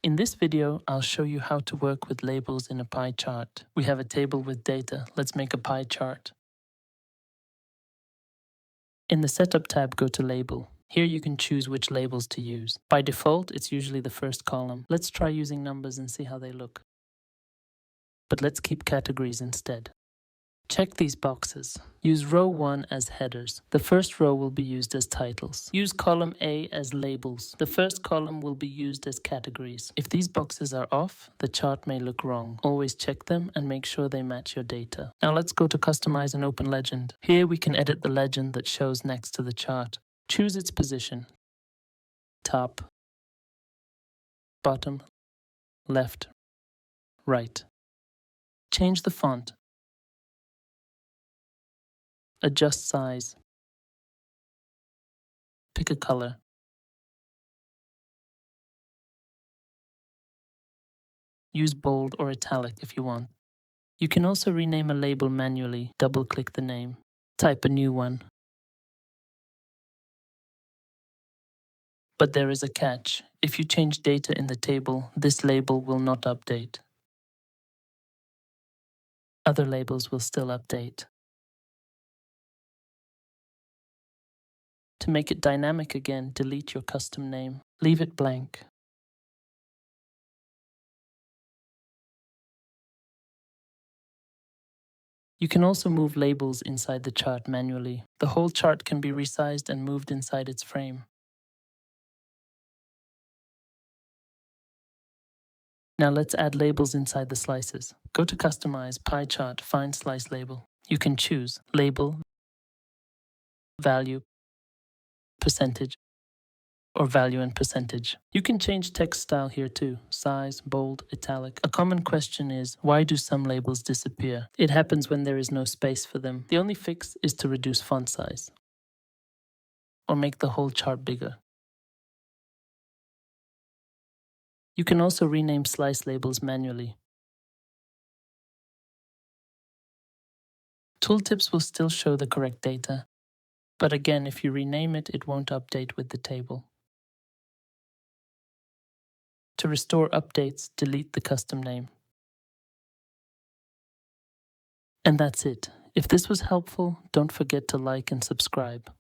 In this video, I'll show you how to work with labels in a pie chart. We have a table with data. Let's make a pie chart. In the Setup tab, go to Label. Here you can choose which labels to use. By default, it's usually the first column. Let's try using numbers and see how they look. But let's keep categories instead. Check these boxes. Use row 1 as headers. The first row will be used as titles. Use column A as labels. The first column will be used as categories. If these boxes are off, the chart may look wrong. Always check them and make sure they match your data. Now let's go to Customize and open Legend. Here we can edit the legend that shows next to the chart. Choose its position. Top, bottom, left, right. Change the font. Adjust size. Pick a color. Use bold or italic if you want. You can also rename a label manually. Double-click the name. Type a new one. But there is a catch. If you change data in the table, this label will not update. Other labels will still update. To make it dynamic again, delete your custom name. Leave it blank. You can also move labels inside the chart manually. The whole chart can be resized and moved inside its frame. Now let's add labels inside the slices. Go to Customize, Pie Chart, find Slice Label. You can choose Label, Value, Percentage, or Value and Percentage. You can change text style here too, size, bold, italic. A common question is, why do some labels disappear? It happens when there is no space for them. The only fix is to reduce font size, or make the whole chart bigger. You can also rename slice labels manually. Tooltips will still show the correct data, but again, if you rename it, it won't update with the table. To restore updates, delete the custom name. And that's it. If this was helpful, don't forget to like and subscribe.